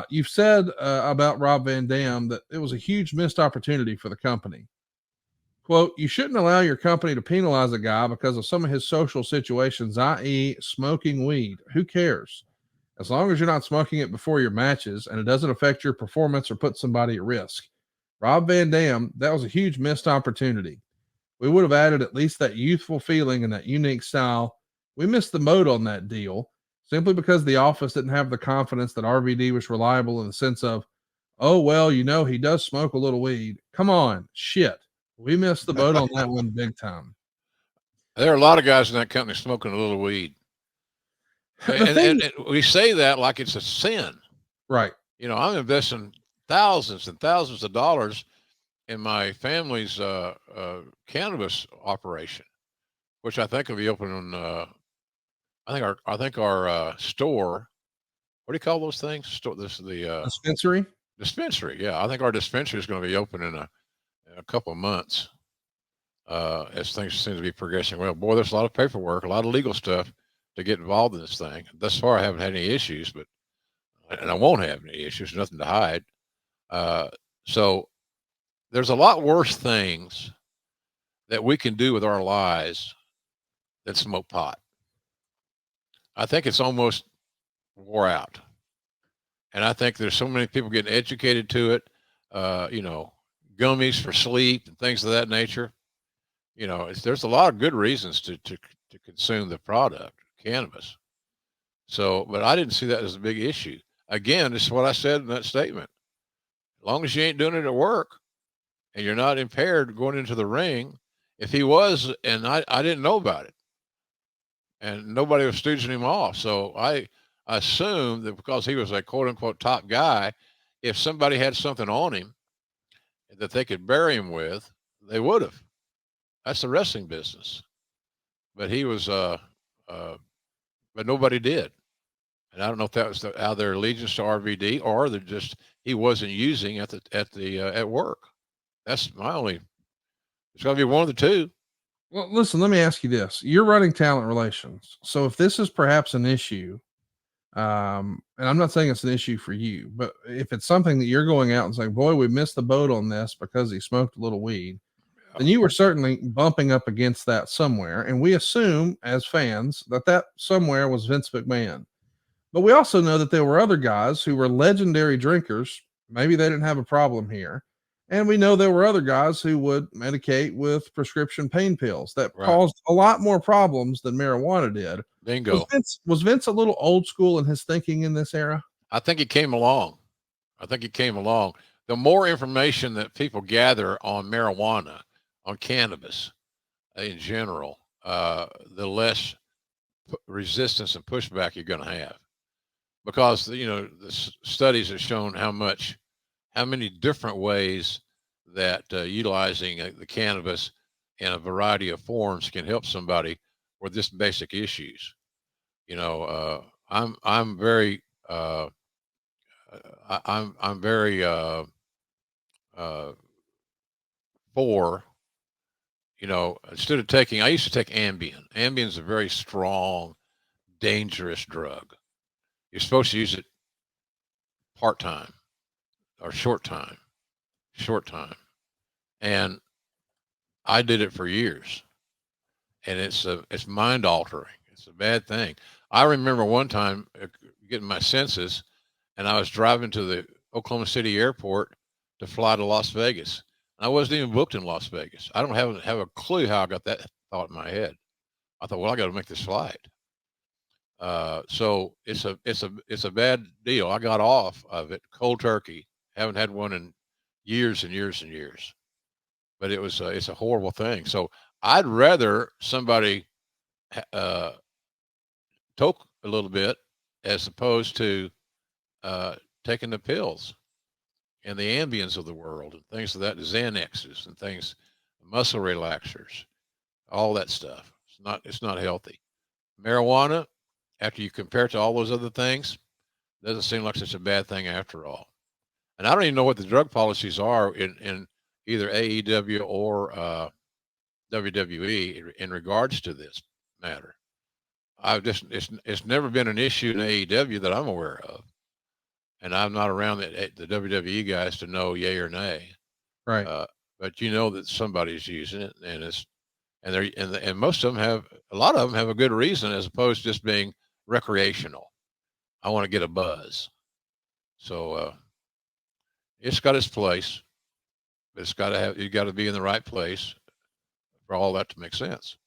You've said about Rob Van Dam that it was a huge missed opportunity for the company. Quote, you shouldn't allow your company to penalize a guy because of some of his social situations, i.e., smoking weed. Who cares? As long as you're not smoking it before your matches and it doesn't affect your performance or put somebody at risk. Rob Van Dam, that was a huge missed opportunity. We would have added at least that youthful feeling and that unique style. We missed the mode on that deal simply because the office didn't have the confidence that RVD was reliable in the sense of, oh, well, he does smoke a little weed. Come on, shit. We missed the boat on that one big time. There are a lot of guys in that company smoking a little weed. The thing, And we say that like it's a sin. right? I'm investing thousands and thousands of dollars in my family's cannabis operation, which I think will be opening. I think our store. What do you call those things? Store. This is the Dispensary. dispensary. Yeah, I think our dispensary is going to be open in a couple of months. As things seem to be progressing well. Boy, there's a lot of paperwork, a lot of legal stuff to get involved in this thing. Thus far, I haven't had any issues, and I won't have any issues. Nothing to hide. Uh, so there's a lot worse things that we can do with our lives than smoke pot. I think it's almost wore out, and I think there's so many people getting educated to it. Gummies for sleep and things of that nature. There's a lot of good reasons to consume the product, cannabis. So, but I didn't see that as a big issue. Again, this is what I said in that statement. As long as you ain't doing it at work and you're not impaired going into the ring, if he was, and I didn't know about it, and nobody was stooging him off. So I assumed that because he was a quote unquote top guy, if somebody had something on him that they could bury him with, they would have. That's the wrestling business. But he was, but nobody did. And I don't know if that was out of their allegiance to RVD or they're just he wasn't using at work. That's my only. It's going to be one of the two. Well, listen, let me ask you this. You're running talent relations. So if this is perhaps an issue, and I'm not saying it's an issue for you, but if it's something that you're going out and saying, boy, we missed the boat on this because he smoked a little weed, then you were certainly bumping up against that somewhere. And we assume as fans that somewhere was Vince McMahon. But we also know that there were other guys who were legendary drinkers. Maybe they didn't have a problem here. And we know there were other guys who would medicate with prescription pain pills that Right. caused a lot more problems than marijuana did. Bingo. Was Vince a little old school in his thinking in this era? I think it came along. I think it came along. The more information that people gather on marijuana, on cannabis in general, the less resistance and pushback you're going to have. Because the studies have shown how many different ways that utilizing the cannabis in a variety of forms can help somebody with just basic issues. I'm very I'm very uh, for instead of taking I used to take Ambien. Ambien is a very strong, dangerous drug. You're supposed to use it part time or short time, and I did it for years, and it's mind altering. It's a bad thing. I remember one time getting my senses, and I was driving to the Oklahoma City airport to fly to Las Vegas. I wasn't even booked in Las Vegas. I don't have a clue how I got that thought in my head. I thought, well, I got to make this flight. So it's a bad deal. I got off of it cold turkey. Haven't had one in years and years and years. But it's a horrible thing. So I'd rather somebody uh, toke a little bit as opposed to taking the pills and the Ambiens of the world and things of that, Xanaxes and things, muscle relaxers, all that stuff. It's not healthy. Marijuana, after you compare it to all those other things, doesn't seem like such a bad thing after all. And I don't even know what the drug policies are in either AEW or WWE in regards to this matter. I've just it's never been an issue in AEW that I'm aware of, and I'm not around the WWE guys to know yay or nay. Right. But you know that somebody's using it, and and most of them have, a lot of them have a good reason, as opposed to just being recreational. I want to get a buzz. So it's got its place, but you got to be in the right place for all that to make sense.